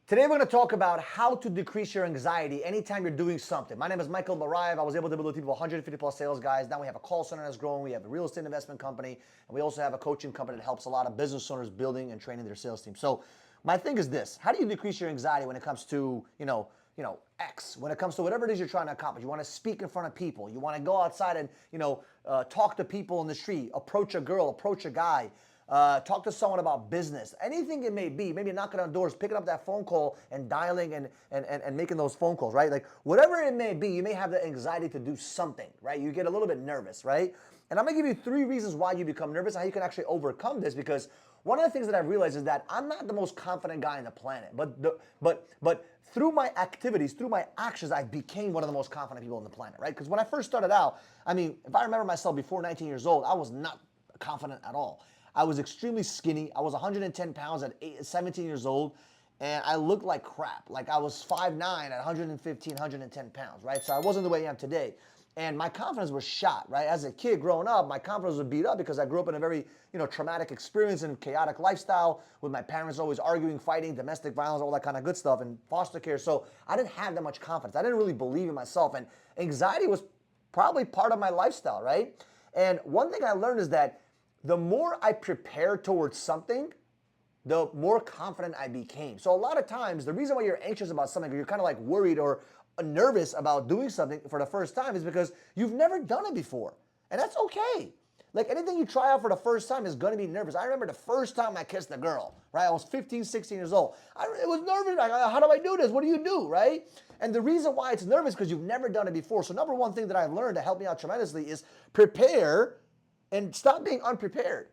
Today we're going to talk about how to decrease your anxiety anytime you're doing something. My name is Michael Barayev. I was able to build a team of 150 plus sales guys. Now we have a call center that's growing. We have a real estate investment company. And we also have a coaching company that helps a lot of business owners building and training their sales team. So my thing is this. How do you decrease your anxiety when it comes to, X, when it comes to whatever it is you're trying to accomplish? You want to speak in front of people. You want to go outside and, talk to people in the street, approach a girl, approach a guy. Talk to someone about business, anything it may be, maybe knocking on doors, picking up that phone call and dialing and making those phone calls, right? Like whatever it may be, you may have the anxiety to do something, right? You get a little bit nervous, right? And I'm gonna give you 3 reasons why you become nervous and how you can actually overcome this, because one of the things that I've realized is that I'm not the most confident guy on the planet, but through my activities, through my actions, I became one of the most confident people on the planet, right? Because when I first started out, if I remember myself before 19 years old, I was not confident at all. I was extremely skinny. I was 110 pounds at 17 years old, and I looked like crap. Like I was 5'9" at 115, 110 pounds, right? So I wasn't the way I am today. And my confidence was shot, right? As a kid growing up, my confidence was beat up because I grew up in a very, traumatic experience and chaotic lifestyle with my parents always arguing, fighting, domestic violence, all that kind of good stuff, and foster care. So I didn't have that much confidence. I didn't really believe in myself, and anxiety was probably part of my lifestyle, right? And one thing I learned is that the more I prepared towards something, the more confident I became. So a lot of times, the reason why you're anxious about something, or you're kind of like worried or nervous about doing something for the first time, is because you've never done it before. And that's okay. Like anything you try out for the first time is going to be nervous. I remember the first time I kissed a girl, right? I was 15, 16 years old. It was nervous. Like, how do I do this? What do you do, right? And the reason why it's nervous is because you've never done it before. So number one thing that I've learned to help me out tremendously is prepare and stop being unprepared.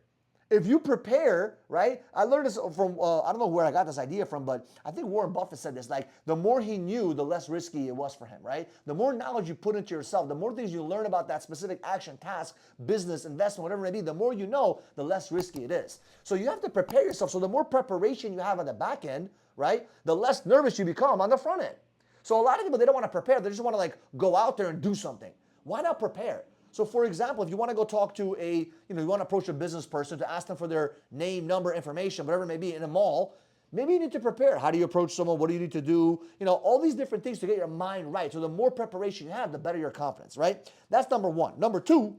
If you prepare, right? I learned this from, I don't know where I got this idea from, but I think Warren Buffett said this, like the more he knew, the less risky it was for him, right? The more knowledge you put into yourself, the more things you learn about that specific action, task, business, investment, whatever it may be, the more you know, the less risky it is. So you have to prepare yourself. So the more preparation you have on the back end, right? The less nervous you become on the front end. So a lot of people, they don't want to prepare. They just want to like go out there and do something. Why not prepare? So for example, if you want to go talk to you want to approach a business person to ask them for their name, number, information, whatever it may be in a mall, maybe you need to prepare. How do you approach someone? What do you need to do? All these different things to get your mind right. So the more preparation you have, the better your confidence, right? That's number one. Number two,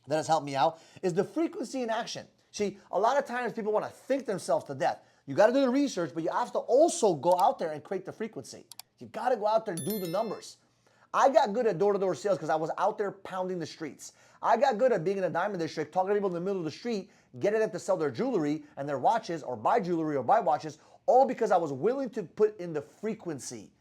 that has helped me out, is the frequency in action. See, a lot of times people want to think themselves to death. You got to do the research, but you have to also go out there and create the frequency. You got to go out there and do the numbers. I got good at door-to-door sales because I was out there pounding the streets. I got good at being in a diamond district, talking to people in the middle of the street, getting them to sell their jewelry and their watches, or buy jewelry or buy watches, all because I was willing to put in the frequency.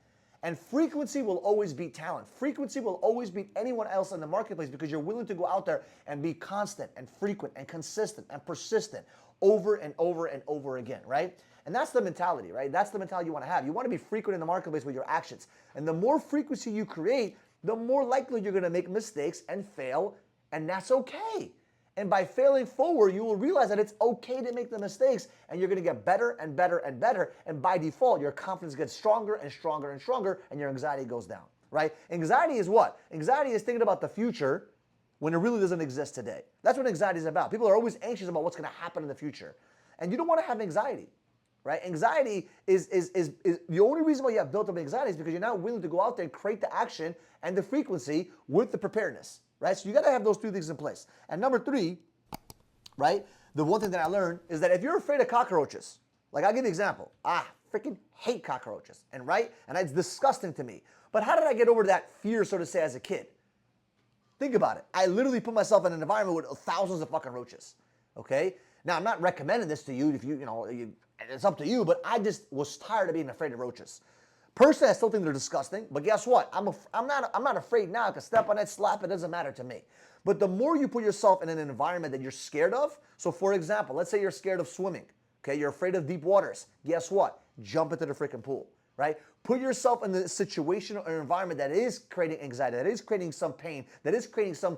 And frequency will always beat talent. Frequency will always beat anyone else in the marketplace because you're willing to go out there and be constant and frequent and consistent and persistent over and over and over again, right? And that's the mentality, right? That's the mentality you want to have. You want to be frequent in the marketplace with your actions. And the more frequency you create, the more likely you're going to make mistakes and fail, and that's okay. And by failing forward, you will realize that it's okay to make the mistakes, and you're going to get better and better and better. And by default, your confidence gets stronger and stronger and stronger, and your anxiety goes down, right? Anxiety is what? Anxiety is thinking about the future when it really doesn't exist today. That's what anxiety is about. People are always anxious about what's going to happen in the future. And you don't want to have anxiety. Right? Anxiety is the only reason why you have built up anxiety is because you're not willing to go out there and create the action and the frequency with the preparedness, right? So you got to have those 2 things in place. And number 3, right? The one thing that I learned is that if you're afraid of cockroaches, like I'll give you an example. I freaking hate cockroaches, and it's disgusting to me. But how did I get over that fear, so to say, as a kid? Think about it. I literally put myself in an environment with thousands of fucking roaches. Okay? Now I'm not recommending this to you if it's up to you, but I just was tired of being afraid of roaches. Personally, I still think they're disgusting, but guess what? I'm not afraid now. I can step on it, slap it, doesn't matter to me. But the more you put yourself in an environment that you're scared of, so for example, let's say you're scared of swimming, okay? You're afraid of deep waters. Guess what? Jump into the freaking pool, right? Put yourself in the situation or environment that is creating anxiety, that is creating some pain, that is creating some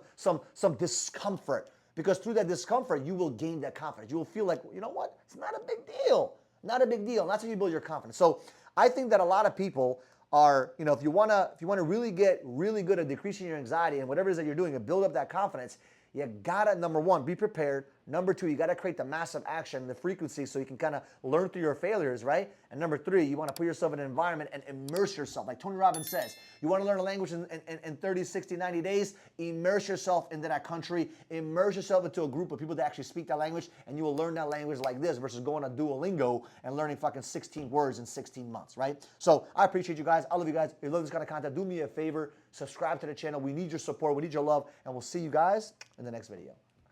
discomfort. Because through that discomfort, you will gain that confidence. You will feel like, you know what? It's not a big deal. Not a big deal. And that's how you build your confidence. So I think that a lot of people are, if you want to really get really good at decreasing your anxiety and whatever it is that you're doing and build up that confidence, you gotta, number one, be prepared. Number two, you got to create the massive action, the frequency, so you can kind of learn through your failures, right? And number three, you want to put yourself in an environment and immerse yourself. Like Tony Robbins says, you want to learn a language in 30, 60, 90 days, immerse yourself into that country, immerse yourself into a group of people that actually speak that language, and you will learn that language like this versus going to Duolingo and learning fucking 16 words in 16 months, right? So I appreciate you guys. I love you guys. If you love this kind of content, do me a favor, subscribe to the channel. We need your support. We need your love, and we'll see you guys in the next video.